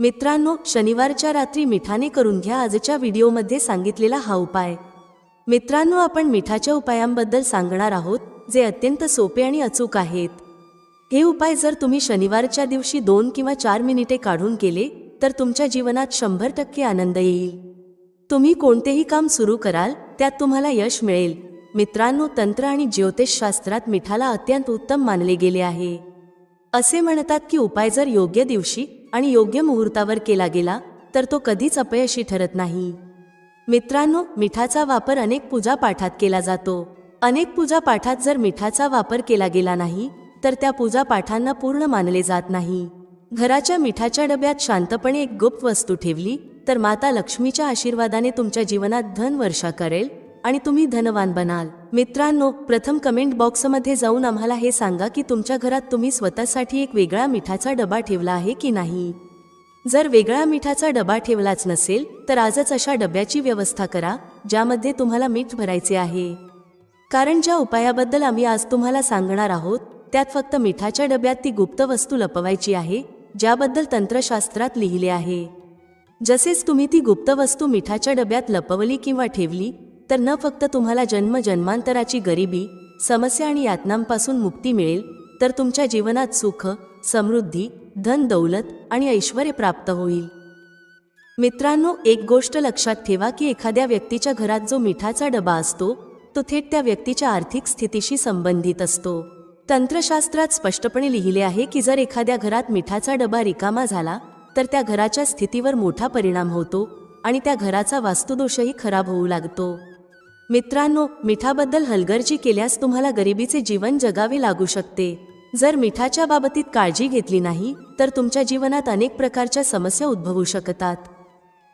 मित्रांनो, शनिवारच्या रात्री मिठाने करून घ्या आजच्या व्हिडिओमध्ये सांगितलेला हा उपाय। मित्रांनो, आपण मिठाच्या उपायांबद्दल सांगणार आहोत जे अत्यंत सोपे आणि अचूक आहेत। हे उपाय जर तुम्ही शनिवारच्या दिवशी 2 किंवा 4 मिनिटे काढून केले तर तुमच्या जीवनात 100% आनंद येईल। तुम्ही कोणतेही काम सुरू कराल त्यात तुम्हाला यश मिळेल। मित्रांनो, तंत्र आणि ज्योतिषशास्त्रात मिठाला अत्यंत उत्तम मानले गेले आहे। असे म्हणतात की उपाय जर योग्य दिवशी आणि योग्य मुहूर्तावर केला गेला तर तो कधीच अपयशी ठरत नाही। मित्रांनो, मिठाचा वापर अनेक पूजा पाठात केला जातो। अनेक पूजा पाठात जर मिठाचा वापर केला गेला नाही तर त्या पूजा पाठांना पूर्ण मानले जात नाही। घराच्या मिठाच्या डब्यात शांतपणे एक गुप्त वस्तू ठेवली तर माता लक्ष्मीच्या आशीर्वादाने तुमच्या जीवनात धन वर्षा करेल आणि तुम्ही धनवान बनाल। मित्रांनो, प्रथम कमेंट बॉक्समध्ये जाऊन आम्हाला हे सांगा की तुमच्या घरात तुम्ही स्वतःसाठी एक वेगळा मिठाचा डबा ठेवला आहे की नाही। जर वेगळा मिठाचा डबा ठेवलाच नसेल तर आजच अशा डब्याची व्यवस्था करा ज्यामध्ये तुम्हाला मीठ भरायचे आहे। कारण ज्या उपायाबद्दल आम्ही आज तुम्हाला सांगणार आहोत त्यात फक्त मिठाच्या डब्यात ती गुप्त वस्तू लपवायची आहे ज्याबद्दल तंत्रशास्त्रात लिहिले आहे। जसेच तुम्ही ती गुप्त वस्तू मिठाच्या डब्यात लपवली किंवा ठेवली तर न फक्त तुम्हाला जन्मजन्मांतराची गरिबी, समस्या आणि यातनांपासून मुक्ती मिळेल तर तुमच्या जीवनात सुख, समृद्धी, धन दौलत आणि ऐश्वर्य प्राप्त होईल। मित्रांनो, एक गोष्ट लक्षात ठेवा की एखाद्या व्यक्तीच्या घरात जो मिठाचा डबा असतो तो थेट त्या व्यक्तीच्या आर्थिक स्थितीशी संबंधित असतो। तंत्रशास्त्रात स्पष्टपणे लिहिले आहे की जर एखाद्या घरात मिठाचा डबा रिकामा झाला तर त्या घराच्या स्थितीवर मोठा परिणाम होतो आणि त्या घराचा वास्तुदोषही खराब होऊ लागतो। मित्रांनो, मिठाबद्दल हलगर्जी केल्यास तुम्हाला गरिबीचे जीवन जगावे लागू शकते। जर मिठाच्या बाबतीत काळजी घेतली नाही तर तुमच्या जीवनात अनेक प्रकारच्या समस्या उद्भवू शकतात।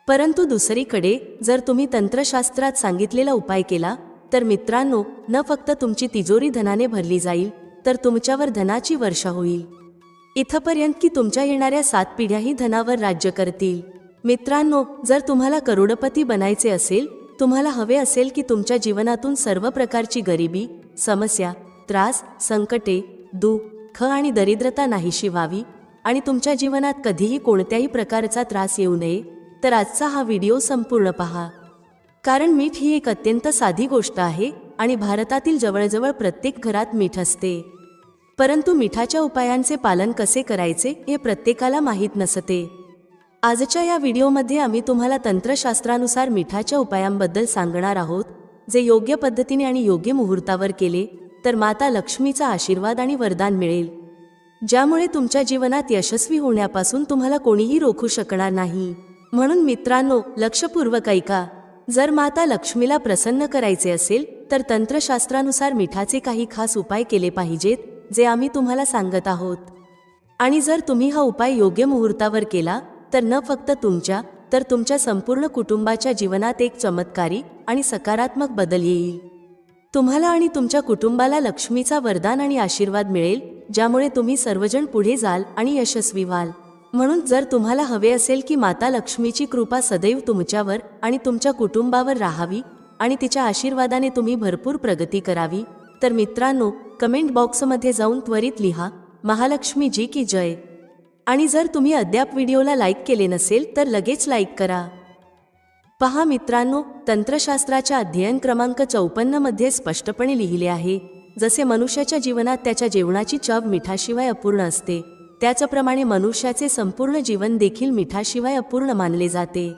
परंतु दुसरीकडे जर तुम्ही तंत्रशास्त्रात सांगितलेला उपाय केला तर मित्रांनो, न फक्त तुमची तिजोरी धनाने भरली जाईल तर तुमच्यावर धनाची वर्षा होईल, इथपर्यंत की तुमच्या येणाऱ्या 7 पिढ्याही धनावर राज्य करतील। मित्रांनो, जर तुम्हाला करोडपती बनायचे असेल, तुम्हाला हवे असेल की तुमच्या जीवनातून सर्व प्रकारची गरिबी, समस्या, त्रास, संकटे, दुःख आणि दरिद्रता नाहीशी व्हावी आणि तुमच्या जीवनात कधीही कोणत्याही प्रकारचा त्रास येऊ नये तर आजचा हा व्हिडिओ संपूर्ण पहा। कारण मीठ ही एक अत्यंत साधी गोष्ट आहे आणि भारतातील जवळजवळ प्रत्येक घरात मीठ असते। परंतु मिठाच्या उपायांचे पालन कसे करायचे हे प्रत्येकाला माहीत नसते। आजच्या या व्हिडिओमध्ये आम्ही तुम्हाला तंत्रशास्त्रानुसार मिठाच्या उपायांबद्दल सांगणार आहोत जे योग्य पद्धतीने आणि योग्य मुहूर्तावर केले तर माता लक्ष्मीचा आशीर्वाद आणि वरदान मिळेल, ज्यामुळे तुमच्या जीवनात यशस्वी होण्यापासून तुम्हाला कोणीही रोखू शकणार नाही। म्हणून मित्रांनो, लक्षपूर्वक ऐका। जर माता लक्ष्मीला प्रसन्न करायचे असेल तर तंत्रशास्त्रानुसार मिठाचे काही खास उपाय केले पाहिजेत जे आम्ही तुम्हाला सांगत आहोत। आणि जर तुम्ही हा उपाय योग्य मुहूर्तावर केला तर न फक्त तुमच्या तर तुमच्या संपूर्ण कुटुंबाच्या जीवनात एक चमत्कारी आणि सकारात्मक बदल येईल। तुम्हाला आणि तुमच्या कुटुंबाला लक्ष्मीचा वरदान आणि आशीर्वाद मिळेल, ज्यामुळे तुम्ही सर्वजण पुढे जाल आणि यशस्वी व्हाल। म्हणून जर तुम्हाला हवे असेल की माता लक्ष्मीची कृपा सदैव तुमच्यावर आणि तुमच्या कुटुंबावर राहावी आणि तिच्या आशीर्वादाने तुम्ही भरपूर प्रगती करावी तर मित्रांनो, कमेंट बॉक्समध्ये जाऊन त्वरित लिहा, महालक्ष्मी जी की जय। आणि जर तुम्ही अद्याप व्हिडिओला लाईक केले नसेल तर लगेच लाईक करा। पहा मित्रांनो, तंत्रशास्त्राच्या अध्ययन क्रमांक 54 मध्ये स्पष्टपणे लिहिले आहे, जसे मनुष्याच्या जीवनात त्याच्या जेवणाची चव मिठाशिवाय अपूर्ण असते, त्याचप्रमाणे मनुष्याचे संपूर्ण जीवन देखील मिठाशिवाय अपूर्ण मानले जाते।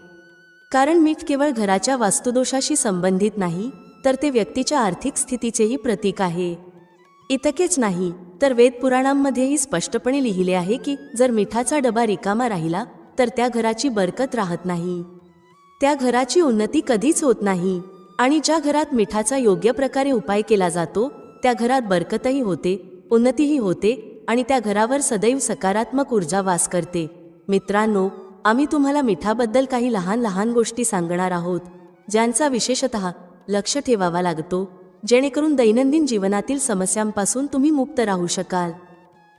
कारण मीठ केवळ घराच्या वास्तुदोषाशी संबंधित नाही तर ते व्यक्तीच्या आर्थिक स्थितीचेही प्रतीक आहे। इतकेच नाही तर वेद पुराणांमध्येही स्पष्टपणे लिहिले आहे की जर मिठाचा डबा रिकामा राहिला तर त्या घराची बरकत राहत नाही, त्या घराची उन्नती कधीच होत नाही। आणि ज्या घरात मिठाचा योग्य प्रकारे उपाय केला जातो त्या घरात बरकतही होते, उन्नतीही होते आणि त्या घरावर सदैव सकारात्मक ऊर्जा वास करते। मित्रांनो, आम्ही तुम्हाला मिठाबद्दल काही लहान लहान गोष्टी सांगणार आहोत ज्यांचा विशेषतः लक्ष ठेवावा लागतो, जेणेकरून दैनंदिन जीवनातील समस्यांपासून तुम्ही मुक्त राहू शकाल।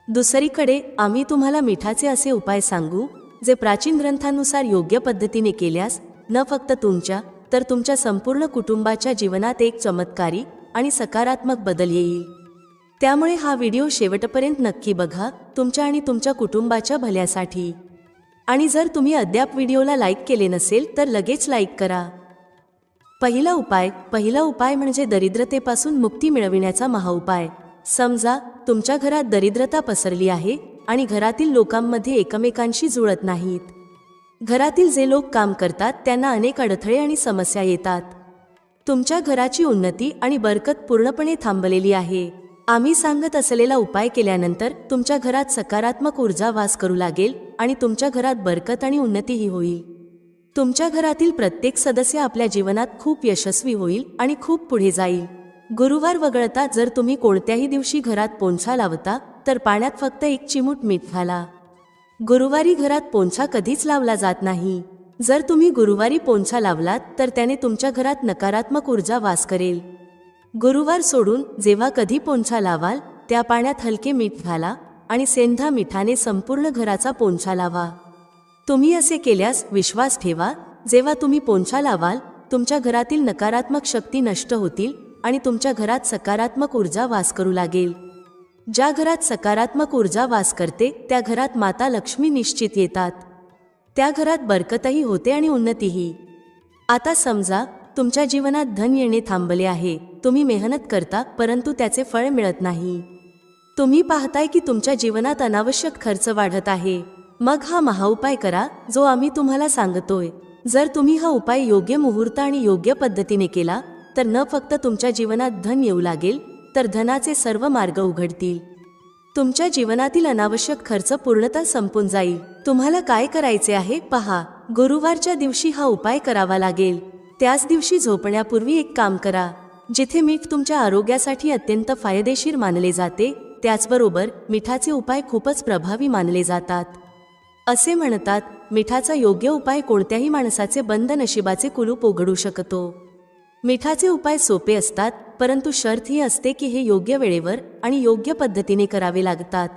दुसरीकडे आम्ही तुम्हाला मिठाचे असे उपाय सांगू जे प्राचीन ग्रंथांनुसार योग्य पद्धतीने केल्यास न फक्त तुमच्या तर तुमच्या संपूर्ण कुटुंबाच्या जीवनात एक चमत्कारी आणि सकारात्मक बदल येईल। त्यामुळे हा व्हिडिओ शेवटपर्यंत नक्की बघा, तुमच्या आणि तुमच्या कुटुंबाच्या भल्यासाठी। आणि जर तुम्ही अद्याप व्हिडिओला लाईक केले नसेल तर लगेच लाईक करा. पहिला उपाय म्हणजे दरिद्रतेपासून मुक्ती मिळविण्याचा महाउपाय. समजा तुमच्या घरात दरिद्रता पसरली आहे आणि घरातील लोकांमध्ये एकमेकांशी जुळत नाहीत. घरातील जे लोक काम करतात त्यांना अनेक अडथळे आणि समस्या येतात. तुमच्या घराची उन्नती आणि बरकत पूर्णपणे थांबलेली आहे. आम्ही सांगत असलेला उपाय केल्यानंतर तुमच्या घरात सकारात्मक ऊर्जा वास करू लागेल आणि तुमच्या घरात बरकत आणि उन्नतीही होईल. तुमच्या घरातील प्रत्येक सदस्य आपल्या जीवनात खूप यशस्वी होईल आणि खूप पुढे जाईल. गुरुवार वगळता जर तुम्ही कोणत्याही दिवशी घरात पोंछा लावता तर पाण्यात फक्त 1 चिमूट मीठ घाला. गुरुवारी घरात पोंछा कधीच लावला जात नाही. जर तुम्ही गुरुवारी पोंछा लावलात तर त्याने तुमच्या घरात नकारात्मक ऊर्जा वास करेल. गुरुवार सोडून जेव्हा कधी पोंछा लावाल त्या पाण्यात हलके मीठ घाला आणि सेंधा मिठाने संपूर्ण घराचा पोंछा लावा. तुम्ही असे केल्यास विश्वास ठेवा, जेव्हा तुम्ही पोंछा लावाल तुमच्या घरातील नकारात्मक शक्ती नष्ट होतील आणि तुमच्या घरात सकारात्मक ऊर्जा वास करू लागेल. ज्या घरात सकारात्मक ऊर्जा वास करते त्या घरात माता लक्ष्मी निश्चित येतात. त्या घरात बरकतही होते आणि उन्नतीही. आता समजा तुमच्या जीवनात धन येणे थांबले आहे. तुम्ही मेहनत करता परंतु त्याचे फळ मिळत नाही. तुम्ही पाहताय की तुमच्या जीवनात अनावश्यक खर्च वाढत आहे. मग हा महाउपाय करा जो आम्ही तुम्हाला सांगतोय. जर तुम्ही हा उपाय योग्य मुहूर्त आणि योग्य पद्धतीने केला तर न फक्त तुमच्या जीवनात धन येऊ लागेल तर धनाचे सर्व मार्ग उघडतील. तुमच्या जीवनातील अनावश्यक खर्च पूर्णतः संपून जाईल. तुम्हाला काय करायचे आहे पहा. गुरुवारच्या दिवशी हा उपाय करावा लागेल. त्याच दिवशी झोपण्यापूर्वी एक काम करा. जिथे मीठ तुमच्या आरोग्यासाठी अत्यंत फायदेशीर मानले जाते त्याचबरोबर मिठाचे उपाय खूपच प्रभावी मानले जातात. असे म्हणतात, मिठाचा योग्य उपाय कोणत्याही माणसाचे बंद नशिबाचे कुलूप उघडू शकतो. मिठाचे उपाय सोपे असतात परंतु शर्त ही असते की हे योग्य वेळेवर आणि योग्य पद्धतीने करावे लागतात.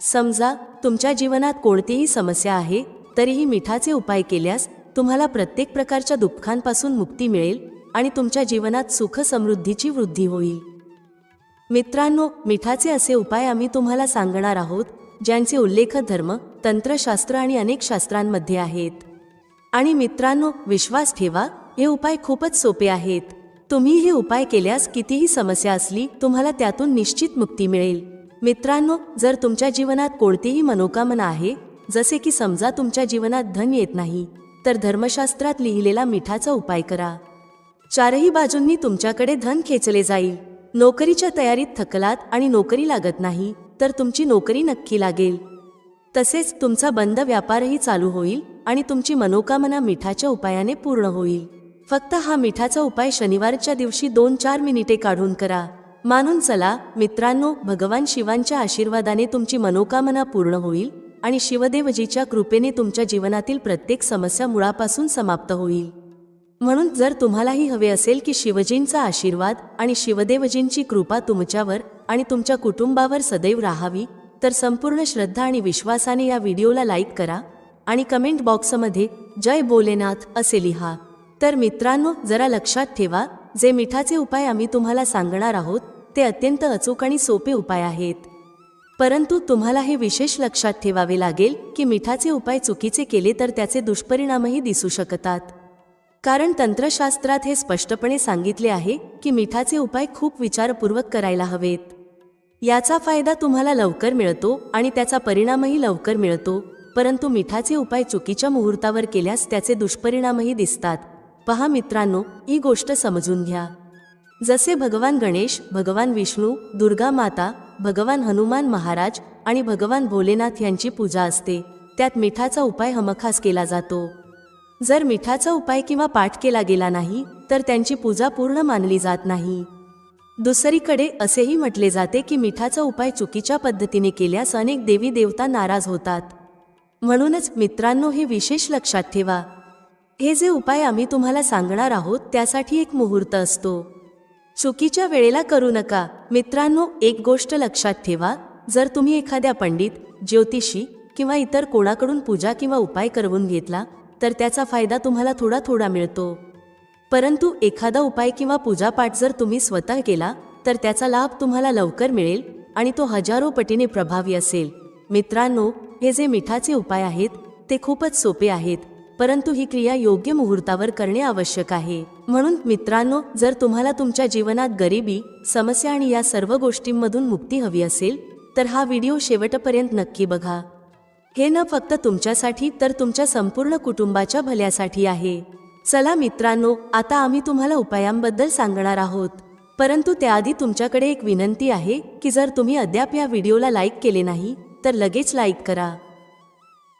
समजा तुमच्या जीवनात कोणतीही समस्या आहे तरीही मिठाचे उपाय केल्यास तुम्हाला प्रत्येक प्रकारच्या दुःखांपासून मुक्ती मिळेल आणि तुमच्या जीवनात सुख समृद्धीची वृद्धी होईल. मित्रांनो, मिठाचे असे उपाय आम्ही तुम्हाला सांगणार आहोत ज्यांचे उल्लेख धर्म, तंत्रशास्त्र आणि अनेक शास्त्रांमध्ये आहेत. आणि मित्रांनो, विश्वास ठेवा, हे उपाय खूपच सोपे आहेत. तुम्ही हे उपाय केल्यास कितीही समस्या असली तुम्हाला त्यातून निश्चित मुक्ती मिळेल. मित्रांनो, जर तुमच्या जीवनात कोणतीही मनोकामना आहे, जसे की समजा तुमच्या जीवनात धन येत नाही, तर धर्मशास्त्रात लिहिलेला मिठाचा उपाय करा. चारही बाजूंनी तुमच्याकडे धन खेचले जाईल. नोकरीच्या तयारीत थकलात आणि नोकरी लागत नाही तर तुमची नोकरी नक्की लागेल. तसेच तुमचा बंद व्यापारही चालू होईल आणि तुमची मनोकामना मिठाच्या उपायाने पूर्ण होईल. फक्त हा मिठाचा उपाय शनिवारच्या दिवशी 2-4 मिनिटे काढून करा. मानून चला मित्रांनो, भगवान शिवांच्या आशीर्वादाने तुमची मनोकामना पूर्ण होईल आणि शिवदेवजीच्या कृपेने तुमच्या जीवनातील प्रत्येक समस्या मुळापासून समाप्त होईल. म्हणून जर तुम्हालाही हवे असेल की शिवजींचा आशीर्वाद आणि शिवदेवजींची कृपा तुमच्यावर आणि तुमच्या कुटुंबावर सदैव राहावी तर संपूर्ण श्रद्धा आणि विश्वासाने या व्हिडिओला लाईक करा आणि कमेंट बॉक्समध्ये जय भोलेनाथ असे लिहा. तर मित्रांनो, जरा लक्षात ठेवा, जे मिठाचे उपाय आम्ही तुम्हाला सांगणार आहोत ते अत्यंत अचूक आणि सोपे उपाय आहेत. परंतु तुम्हाला हे विशेष लक्षात ठेवावे लागेल की मिठाचे उपाय चुकीचे केले तर त्याचे दुष्परिणामही दिसू शकतात. कारण तंत्रशास्त्रात हे स्पष्टपणे सांगितले आहे की मिठाचे उपाय खूप विचारपूर्वक करायला हवेत. याचा फायदा तुम्हाला लवकर मिळतो आणि त्याचा परिणामही लवकर मिळतो. परंतु मिठाचे उपाय चुकीच्या मुहूर्तावर केल्यास त्याचे दुष्परिणामही दिसतात. पहा मित्रांनो, ही गोष्ट समजून घ्या. जसे भगवान गणेश, भगवान विष्णू, दुर्गा माता, भगवान हनुमान महाराज आणि भगवान भोलेनाथ यांची पूजा असते, त्यात मिठाचा उपाय हमखास केला जातो. जर मिठाचा उपाय किंवा पाठ केला गेला नाही तर त्यांची पूजा पूर्ण मानली जात नाही. दुसरीकडे असेही म्हटले जाते की मिठाचा उपाय चुकीच्या पद्धतीने केल्यास अनेक देवी देवता नाराज होतात. म्हणूनच मित्रांनो, हे विशेष लक्षात ठेवा. हे जे उपाय आम्ही तुम्हाला सांगणार आहोत त्यासाठी एक मुहूर्त असतो. चुकीच्या वेळेला करू नका. मित्रांनो, एक गोष्ट लक्षात ठेवा, जर तुम्ही एखाद्या पंडित, ज्योतिषी किंवा इतर कोणाकडून पूजा किंवा उपाय करवून घेतला तर त्याचा फायदा तुम्हाला थोडा थोडा मिळतो. परंतु एखादा उपाय किंवा पूजापाठ जर तुम्ही स्वतः केला तर त्याचा लाभ तुम्हाला लवकर मिळेल आणि तो हजारो पटीने प्रभावी असेल. मित्रांनो, हे जे मिठाचे उपाय आहेत ते खूपच सोपे आहेत, परंतु ही क्रिया योग्य मुहूर्तावर करणे आवश्यक आहे. म्हणून मित्रांनो, जर तुम्हाला तुमच्या जीवनात गरिबी, समस्या आणि या सर्व गोष्टींमधून मुक्ती हवी असेल तर हा व्हिडिओ शेवटपर्यंत नक्की बघा. हे न फक्त तुमच्यासाठी तर तुमच्या संपूर्ण कुटुंबाच्या भल्यासाठी आहे. चला मित्रांनो, आता आम्ही तुम्हाला उपायांबद्दल सांगणार आहोत. परंतु त्याआधी तुमच्याकडे एक विनंती आहे की जर तुम्ही अद्याप या व्हिडिओला लाईक केले नाही तर लगेच लाईक करा.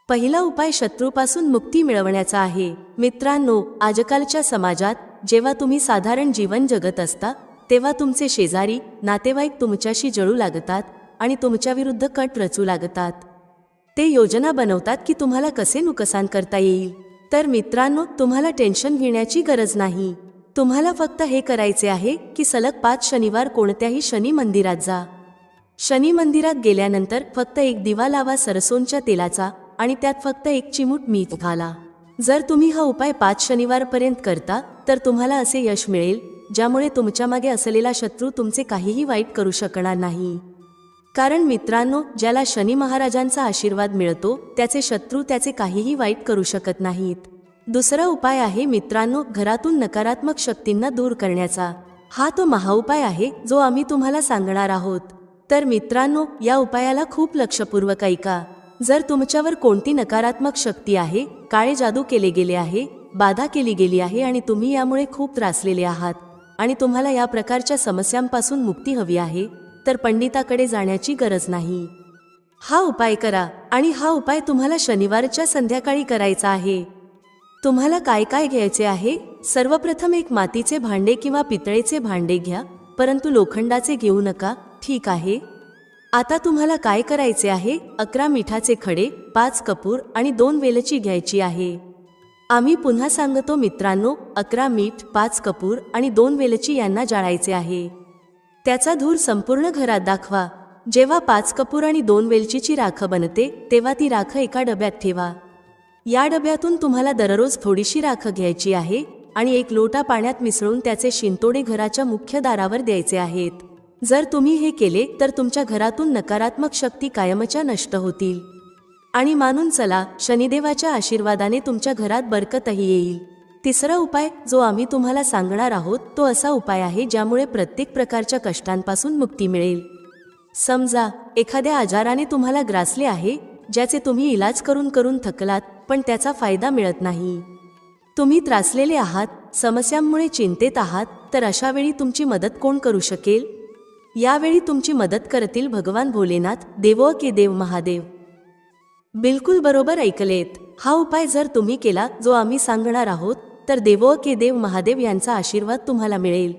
पहिला उपाय शत्रूपासून मुक्ती मिळवण्याचा आहे. मित्रांनो, आजकालच्या समाजात जेव्हा तुम्ही साधारण जीवन जगत असता तेव्हा तुमचे शेजारी, नातेवाईक तुमच्याशी जळू लागतात आणि तुमच्याविरुद्ध कट रचू लागतात. ते योजना बनवतात की तुम्हाला कसे नुकसान करता येईल. तर मित्रांनो, तुम्हाला टेन्शन घेण्याची गरज नाही. तुम्हाला फक्त हे करायचे आहे की सलग 5 शनिवार कोणत्याही शनी मंदिरात जा. शनी मंदिरात गेल्यानंतर फक्त एक दिवा लावा सरसोंच्या तेलाचा आणि त्यात फक्त 1 चिमूट मीठ घाला. जर तुम्ही हा उपाय 5 शनिवारपर्यंत करता तर तुम्हाला असे यश मिळेल ज्यामुळे तुमच्या मागे असलेला शत्रू तुमचे काहीही वाईट करू शकणार नाही. कारण मित्रांनो, ज्याला शनी महाराजांचा आशीर्वाद मिळतो त्याचे शत्रू त्याचे काहीही वाईट करू शकत नाहीत. दुसरा उपाय आहे मित्रांनो, घरातून नकारात्मक शक्तींना दूर करण्याचा. हा तो महाउपाय आहे जो आम्ही तुम्हाला सांगणार आहोत. तर मित्रांनो, या उपायाला खूप लक्षपूर्वक ऐका. जर तुमच्यावर कोणती नकारात्मक शक्ती आहे, काळे जादू केले गेले आहे, बाधा केली गेली आहे आणि तुम्ही यामुळे खूप त्रासलेले आहात आणि तुम्हाला या प्रकारच्या समस्यांपासून मुक्ती हवी आहे तर पंडिताकडे जाण्याची गरज नाही. हा उपाय करा आणि हा उपाय तुम्हाला शनिवारच्या संध्याकाळी करायचा आहे. तुम्हाला काय काय घ्यायचे आहे? सर्वप्रथम एक मातीचे भांडे किंवा पितळेचे भांडे घ्या, परंतु लोखंडाचे घेऊ नका, ठीक आहे? आता तुम्हाला काय करायचे आहे? 11 मिठाचे खडे, 5 कपूर आणि 2 वेलची घ्यायची आहे. आम्ही पुन्हा सांगतो मित्रांनो, 11 मीठ, 5 कपूर आणि 2 वेलची यांना जाळायचे आहे. त्याचा धूर संपूर्ण घरात दाखवा. जेव्हा 5 कपूर आणि 2 वेलचीची राख बनते तेव्हा ती राख एका डब्यात ठेवा. या डब्यातून तुम्हाला दररोज थोडीशी राख घ्यायची आहे आणि 1 लोटा पाण्यात मिसळून त्याचे शिंतोडे घराच्या मुख्य दारावर द्यायचे आहेत. जर तुम्ही हे केले तर तुमच्या घरातून नकारात्मक शक्ती कायमच्या नष्ट होतील. आणि मानून चला, शनिदेवाच्या आशीर्वादाने तुमच्या घरात बरकतही येईल. तिसरा उपाय जो आम्ही तुम्हाला सांगणार आहोत तो असा उपाय आहे ज्यामुळे प्रत्येक प्रकारच्या कष्टांपासून मुक्ती मिळेल. समजा एखाद्या आजाराने तुम्हाला ग्रासले आहे, ज्याचे तुम्ही इलाज करून करून थकलात पण त्याचा फायदा मिळत नाही. तुम्ही त्रासलेले आहात, समस्यांमुळे चिंतेत आहात, तर अशा वेळी तुमची मदत कोण करू शकेल? यावेळी तुमची मदत करतील भगवान भोलेनाथ, देवो के देव महादेव. बिलकुल बरोबर ऐकलेत. हा उपाय जर तुम्ही केला जो आम्ही सांगणार आहोत तर देवो के देव महादेव यांचा आशीर्वाद तुम्हाला मिळेल.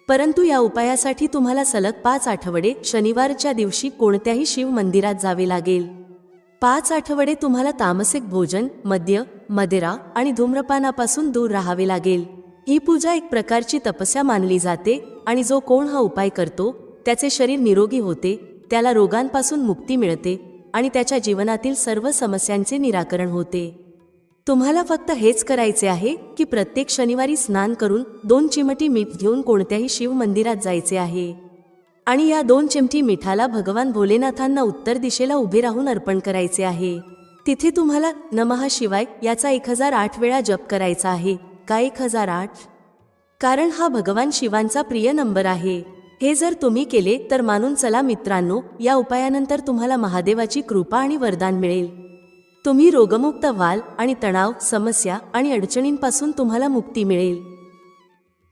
परंतु या उपायासाठी तुम्हाला सलग 5 आठवडे शनिवारच्या दिवशी कोणत्याही शिव मंदिरात जावे लागेल. 5 आठवडे तुम्हाला तामसिक भोजन, मद्य, मदिरा आणि धूम्रपानापासून दूर राहावे लागेल. ही पूजा एक प्रकारची तपस्या मानली जाते आणि जो कोण हा उपाय करतो त्याचे शरीर निरोगी होते, त्याला रोगांपासून मुक्ती मिळते आणि त्याच्या जीवनातील सर्व समस्यांचे निराकरण होते. तुम्हाला फक्त हेच करायचे आहे की प्रत्येक शनिवारी स्नान करून 2 चिमटी मीठ घेऊन कोणत्याही शिव मंदिरात जायचे आहे आणि या 2 चिमटी मिठाला भगवान भोलेनाथांना उत्तर दिशेला उभे राहून अर्पण करायचे आहे. तिथे तुम्हाला नमः शिवाय याचा 1008 वेळा जप करायचा आहे. का 1008? कारण हा भगवान शिवांचा प्रिय नंबर आहे. हे जर तुम्ही केले तर मानून चला मित्रांनो, या उपायानंतर तुम्हाला महादेवाची कृपा आणि वरदान मिळेल. तुम्ही रोगमुक्त व्हाल आणि तणाव, समस्या आणि अडचणींपासून तुम्हाला मुक्ती मिळेल.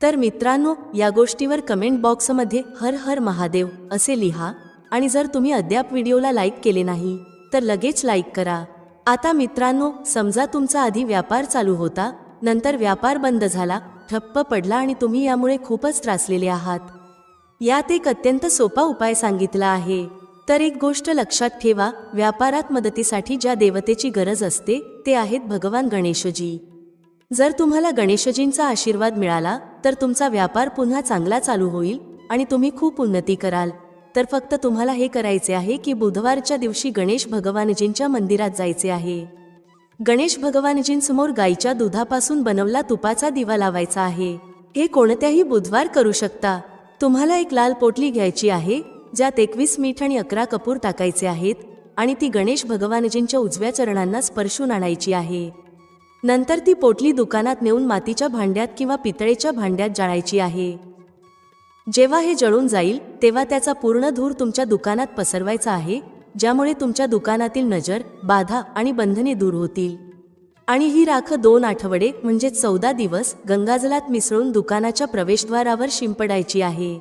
तर मित्रांनो, या गोष्टीवर कमेंट बॉक्समध्ये हर हर महादेव असे लिहा आणि जर तुम्ही अद्याप व्हिडिओला लाईक केले नाही तर लगेच लाईक करा. आता मित्रांनो, समजा तुमचा आधी व्यापार चालू होता, नंतर व्यापार बंद झाला, ठप्प पडला आणि तुम्ही यामुळे खूपच त्रासलेले आहात. यात एक अत्यंत सोपा उपाय सांगितला आहे. तर एक गोष्ट लक्षात ठेवा, व्यापारात मदतीसाठी ज्या देवतेची गरज असते ते आहेत भगवान गणेशजी. जर तुम्हाला गणेशजींचा आशीर्वाद मिळाला तर तुमचा व्यापार पुन्हा चांगला चालू होईल आणि तुम्ही खूप उन्नती कराल. तर फक्त तुम्हाला हे करायचे आहे की बुधवारच्या दिवशी गणेश भगवानजींच्या मंदिरात जायचे आहे. गणेश भगवानजींसमोर गाईच्या दुधापासून बनवला तुपाचा दिवा लावायचा आहे. हे कोणत्याही बुधवार करू शकता. तुम्हाला एक लाल पोटली घ्यायची आहे ज्यात 21 मीठ आणि 11 कपूर टाकायचे आहेत. आणि ती गणेश भगवानजींच्या उजव्या चरणांना स्पर्शून आणायची आहे. नंतर ती पोटली दुकानात नेऊन मातीच्या भांड्यात किंवा पितळेच्या भांड्यात जाळायची आहे. जेव्हा हे जळून जाईल तेव्हा त्याचा पूर्ण धूर तुमच्या दुकानात पसरवायचा आहे, ज्यामुळे तुमच्या दुकानातील नजर, बाधा आणि बंधने दूर होतील. आणि ही राख 2 आठवडे म्हणजे 14 दिवस गंगाजलात मिसळून दुकानाच्या प्रवेशद्वारावर शिंपडायची आहे.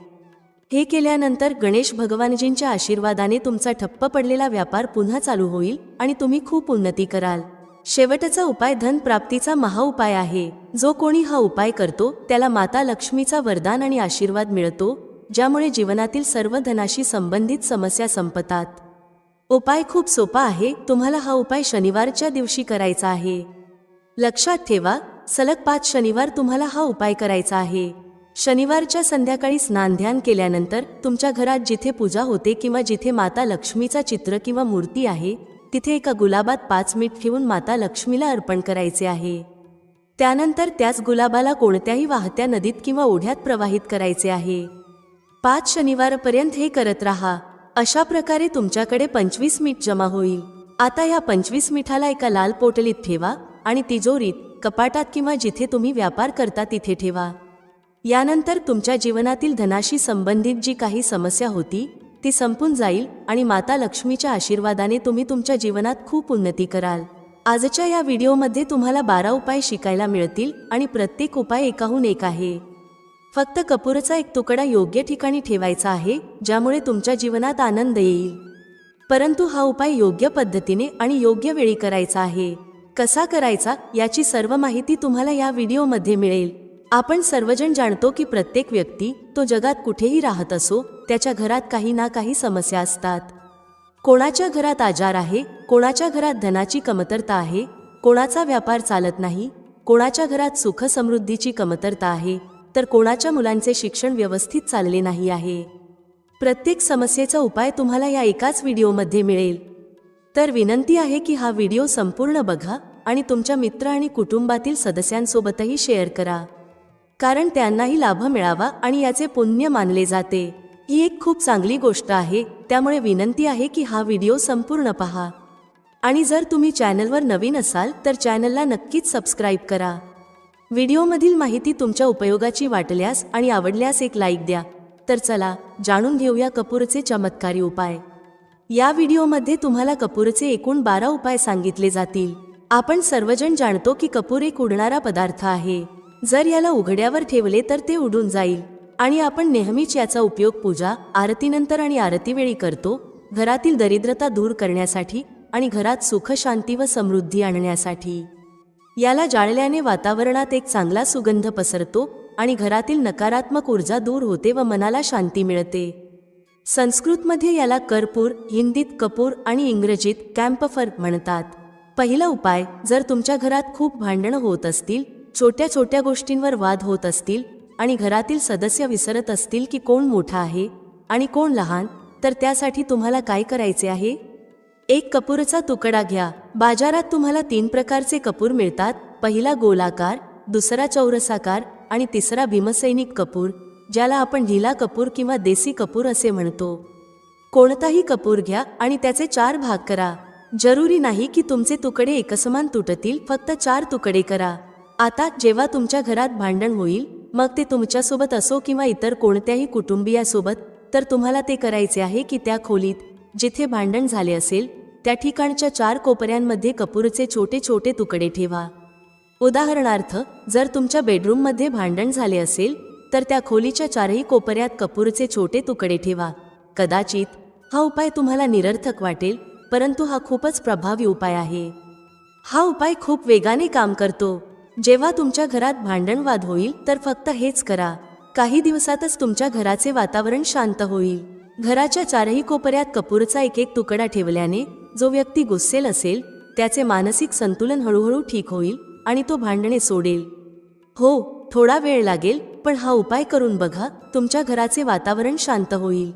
हे केल्यानंतर गणेश भगवानजींच्या आशीर्वादाने तुमचा ठप्प पडलेला व्यापार पुन्हा चालू होईल आणि तुम्ही खूप उन्नती कराल. शेवटचा उपाय धन प्राप्तीचा महाउपाय आहे. जो कोणी हा उपाय करतो त्याला माता लक्ष्मीचा वरदान आणि आशीर्वाद मिळतो, ज्यामुळे जीवनातील सर्व धनाशी संबंधित समस्या संपतात. उपाय खूप सोपा आहे. तुम्हाला हा उपाय शनिवारच्या दिवशी करायचा आहे. लक्षात ठेवा, सलग 5 शनिवार तुम्हाला हा उपाय करायचा आहे. शनिवारच्या संध्याकाळी स्नान ध्यान केल्यानंतर तुमच्या घरात जिथे पूजा होते किंवा जिथे माता लक्ष्मीचा चित्र किंवा मूर्ती आहे तिथे एका गुलाबात 5 मीठ ठेवून माता लक्ष्मीला अर्पण करायचे आहे. त्यानंतर त्याच गुलाबाला कोणत्याही वाहत्या नदीत किंवा ओढ्यात प्रवाहित करायचे आहे. 5 शनिवारपर्यंत हे करत राहा. अशा प्रकारे तुमच्याकडे 25 मीठ जमा होईल. आता या 25 मिठाला एका लाल पोटलीत ठेवा आणि तिजोरीत, कपाटात किंवा जिथे तुम्ही व्यापार करता तिथे ठेवा. यानंतर तुमच्या जीवनातील धनाशी संबंधित जी काही समस्या होती ती संपून जाईल आणि माता लक्ष्मीच्या आशीर्वादाने तुम्ही तुमच्या जीवनात खूप उन्नती कराल. आजच्या या व्हिडिओमध्ये तुम्हाला 12 उपाय शिकायला मिळतील आणि प्रत्येक उपाय एकाहून एक आहे. फक्त कपूरचा एक तुकडा योग्य ठिकाणी ठेवायचा आहे, ज्यामुळे तुमच्या जीवनात आनंद येईल. परंतु हा उपाय योग्य पद्धतीने आणि योग्य वेळी करायचा आहे. कसा करायचा याची सर्व माहिती तुम्हाला या व्हिडिओमध्ये मिळेल. आपण सर्वजण जाणतो की प्रत्येक व्यक्ती, तो जगात कुठेही राहत असो, त्याच्या घरात काही ना काही समस्या असतात. कोणाच्या घरात आजार आहे, कोणाच्या घरात धनाची कमतरता आहे, कोणाचा व्यापार चालत नाही, कोणाच्या घरात सुख समृद्धीची कमतरता आहे, तर कोणाच्या मुलांचे शिक्षण व्यवस्थित चालले नाही आहे. प्रत्येक समस्येचा उपाय तुम्हाला या एकाच व्हिडिओमध्ये मिळेल. तर विनंती आहे की हा व्हिडिओ संपूर्ण बघा आणि तुमच्या मित्र आणि कुटुंबातील सदस्यांसोबतही शेअर करा, कारण त्यांनाही लाभ मिळावा आणि याचे पुण्य मानले जाते. ही एक खूप चांगली गोष्ट आहे. त्यामुळे विनंती आहे की हा व्हिडिओ संपूर्ण पहा. आणि जर तुम्ही चॅनलवर नवीन असाल तर चॅनलला नक्कीच सबस्क्राईब करा. व्हिडिओमधील माहिती तुमच्या उपयोगाची वाटल्यास आणि आवडल्यास एक लाईक द्या. तर चला जाणून घेऊया कपूरचे चमत्कारी उपाय. या व्हिडिओमध्ये तुम्हाला कपूरचे एकूण 12 उपाय सांगितले जातील. आपण सर्वजण जाणतो की कपूर एक उडणारा पदार्थ आहे. जर याला उघड्यावर ठेवले तर ते उडून जाईल आणि आपण नेहमीच याचा उपयोग पूजा, आरतीनंतर आणि आरतीवेळी करतो, घरातील दरिद्रता दूर करण्यासाठी आणि घरात सुख, शांती व समृद्धी आणण्यासाठी. याला जाळल्याने वातावरणात एक चांगला सुगंध पसरतो आणि घरातील नकारात्मक ऊर्जा दूर होते व मनाला शांती मिळते. संस्कृतमध्ये याला कर्पूर, हिंदीत कपूर आणि इंग्रजीत कॅम्फर म्हणतात. पहिला उपाय, जर तुमच्या घरात खूप भांडणं होत असतील, छोट्या छोट्या गोष्टींवर वाद होत असतील आणि घरातील सदस्य विसरत असतील की कोण मोठा आहे आणि कोण लहान, तर त्यासाठी तुम्हाला काय करायचे आहे? एक कपूरचा तुकडा घ्या. बाजारात तुम्हाला 3 प्रकारचे कपूर मिळतात. पहिला गोलाकार, दुसरा चौरसाकार आणि तिसरा भीमसैनिक कपूर, ज्याला आपण ढिला कपूर किंवा देसी कपूर असे म्हणतो. कोणताही कपूर घ्या आणि त्याचे 4 भाग करा. जरुरी नाही की तुमचे तुकडे एकसमान तुटतील, फक्त 4 तुकडे करा. आता जेव्हा तुमच्या घरात भांडण होईल, मग ते तुमच्यासोबत असो किंवा इतर कोणत्याही कुटुंबियासोबत, तर तुम्हाला ते करायचे आहे की त्या खोलीत जिथे भांडण झाले असेल त्या ठिकाणच्या 4 कोपऱ्यांमध्ये कपूरचे छोटे छोटे तुकडे ठेवा. उदाहरणार्थ, जर तुमच्या बेडरूममध्ये भांडण झाले असेल तर त्या खोलीच्या 4ही कोपऱ्यात कपूरचे छोटे तुकडे ठेवा. कदाचित हा उपाय तुम्हाला निरर्थक वाटेल, परंतु हा खूपच प्रभावी उपाय आहे. हा उपाय खूप वेगाने काम करतो. जेव्हा तुमच्या घरात भांडणवाद होईल तर फक्त हेच करा. काही दिवसातच तुमच्या घराचे वातावरण शांत होईल. घराच्या 4ही कोपऱ्यात कपूरचा एक एक तुकडा ठेवल्याने जो व्यक्ती गुस्सेल असेल त्याचे मानसिक संतुलन हळूहळू ठीक होईल आणि तो भांडणे सोडेल. हो, थोडा वेळ लागेल, पण हा उपाय करून बघा, तुमच्या घराचे वातावरण शांत होईल.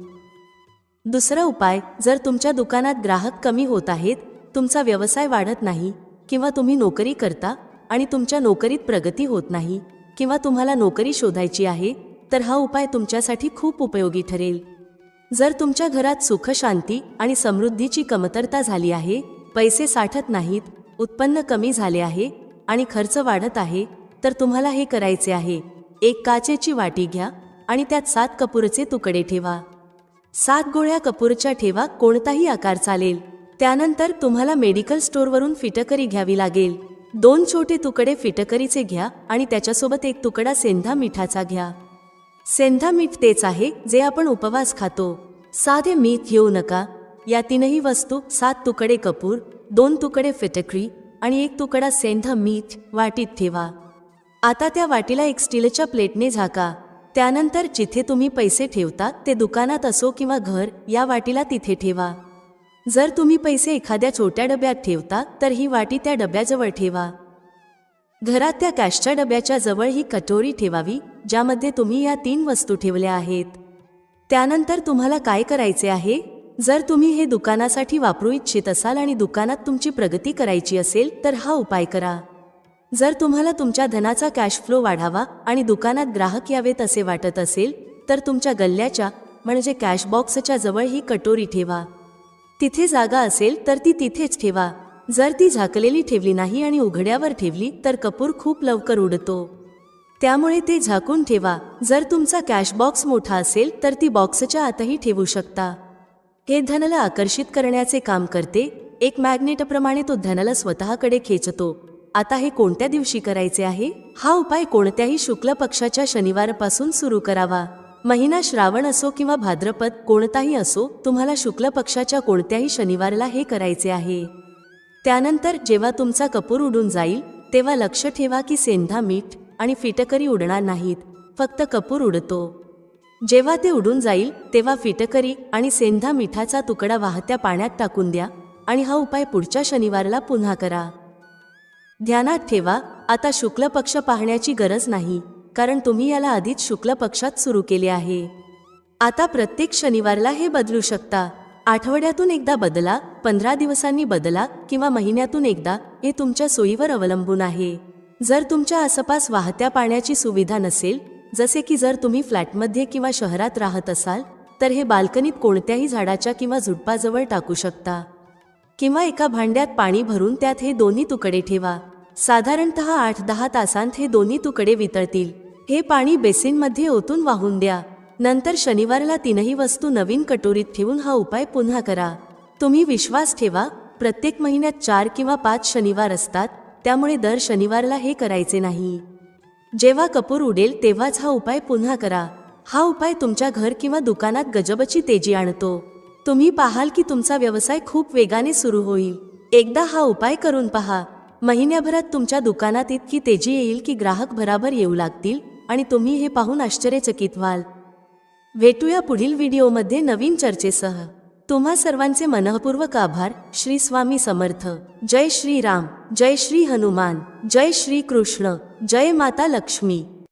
दुसरा उपाय, जर तुमच्या दुकानात ग्राहक कमी होत आहेत, तुमचा व्यवसाय वाढत नाही किंवा तुम्ही नोकरी करता आणि तुमच्या नोकरीत प्रगती होत नाही किंवा तुम्हाला नोकरी शोधायची आहे, तर हा उपाय तुमच्यासाठी खूप उपयोगी ठरेल. जर तुमच्या घरात सुख शांती आणि समृद्धीची कमतरता झाली आहे, पैसे साठत नाहीत, उत्पन्न कमी झाले आहे आणि खर्च वाढत आहे, तर तुम्हाला हे करायचे आहे. एक काचेची वाटी घ्या आणि त्यात 7 कपूरचे तुकडे ठेवा. 7 गोळ्या कपूरच्या ठेवा, कोणताही आकार चालेल. त्यानंतर तुम्हाला मेडिकल स्टोअरवरून फिटकरी घ्यावी लागेल. 2 छोटे तुकडे फिटकरीचे घ्या आणि त्याच्यासोबत 1 तुकडा सेंधा मिठाचा घ्या. सेंधा मीठ तेच आहे जे आपण उपवास खातो. साधे मीठ घेऊ नका. या 3ही वस्तू 7 तुकडे कपूर, 2 तुकडे फिटकरी आणि 1 तुकडा सेंधा मीठ वाटीत ठेवा. आता त्या वाटीला एक स्टीलच्या प्लेटने झाका. त्यानंतर जिथे तुम्ही पैसे ठेवता ते दुकानात असो किंवा घर, या वाटीला तिथे ठेवा. जर तुम्ही पैसे एखाद्या छोट्या डब्यात ठेवता तर ही वाटी त्या डब्याजवळ ठेवा. घरात त्या कॅशच्या डब्याच्या जवळ ही कटोरी ठेवावी ज्यामध्ये तुम्ही या 3 वस्तू ठेवल्या आहेत. त्यानंतर तुम्हाला काय करायचे आहे? जर तुम्ही हे दुकानासाठी वापरू इच्छित असाल आणि दुकानात तुमची प्रगती करायची असेल तर हा उपाय करा. जर तुम्हाला तुमच्या धनाचा कॅश फ्लो वाढावा आणि दुकानात ग्राहक यावेत असे वाटत असेल तर तुमच्या गल्ल्याच्या म्हणजे कॅश बॉक्सच्या जवळ ही कटोरी ठेवा. तिथे जागा असेल तर ती तिथेच ठेवा. जर ती झाकलेली ठेवली नाही आणि उघड्यावर ठेवली तर कपूर खूप लवकर उडतो. त्यामुळे ते झाकून ठेवा. जर तुमचा कॅश बॉक्स मोठा असेल तर ती बॉक्सच्या आतही ठेवू शकता. हे धनाला आकर्षित करण्याचे काम करते. एक मॅग्नेटप्रमाणे तो धनाला स्वतःकडे खेचतो. आता हे कोणत्या दिवशी करायचे आहे? हा उपाय कोणत्याही शुक्ल पक्षाच्या शनिवारपासून सुरू करावा. महिना श्रावण असो किंवा भाद्रपद, कोणताही असो, तुम्हाला शुक्ल पक्षाच्या कोणत्याही शनिवारला हे करायचे आहे. त्यानंतर जेव्हा तुमचा कपूर उडून जाईल तेव्हा लक्ष ठेवा की सेंधा मीठ आणि फिटकरी उडणार नाहीत, फक्त कपूर उडतो. जेव्हा ते उडून जाईल तेव्हा फिटकरी आणि सेंधा मिठाचा तुकडा वाहत्या पाण्यात टाकून द्या आणि हा उपाय पुढच्या शनिवारला पुन्हा करा. ध्यानात ठेवा, आता शुक्ल पक्ष पाहण्याची गरज नाही, कारण तुम्ही याला आधीच शुक्ल पक्षात सुरू केले आहे. आता प्रत्येक शनिवारला हे बदलू शकता. आठवड्यातून एकदा बदला, 15 दिवसांनी बदला किंवा महिन्यातून एकदा, हे तुमच्या सोयीवर अवलंबून आहे. जर तुमच्या आसपास वाहत्या पाण्याची सुविधा नसेल, जसे की जर तुम्ही फ्लॅटमध्ये किंवा शहरात राहत असाल तर हे बाल्कनीत कोणत्याही झाडाच्या किंवा झुडपाजवळ टाकू शकता. किंवा एका भांड्यात पाणी भरून त्यात हे दोन्ही तुकडे ठेवा. साधारणतः 8-10 तासांत हे दोन्ही तुकडे वितळतील. हे पाणी बेसिनमध्ये ओतून वाहून द्या. नंतर शनिवारला 3ही वस्तू नवीन कटोरीत ठेवून हा उपाय पुन्हा करा. तुम्ही विश्वास ठेवा, प्रत्येक महिन्यात 4 किंवा 5 शनिवार असतात, त्यामुळे दर शनिवारला हे करायचे नाही. जेव्हा कपूर उडेल तेव्हाच हा उपाय पुन्हा करा. हा उपाय तुमच्या घर किंवा दुकानात गजबची तेजी आणतो. तुम्ही पाहाल की तुमचा व्यवसाय खूप वेगाने सुरू होईल. एकदा हा उपाय करून पहा. महिन्याभरात तुमच्या दुकानात इतकी तेजी येईल की ग्राहक भराभर येऊ लागतील आणि तुम्ही हे पाहून आश्चर्यचकित व्हाल. भेटूया पुढील व्हिडिओमध्ये नवीन चर्चेसह. तुम्हा सर्वांचे मनःपूर्वक आभार. श्री स्वामी समर्थ. जय श्री राम, जय श्री हनुमान, जय श्री कृष्ण, जय माता लक्ष्मी.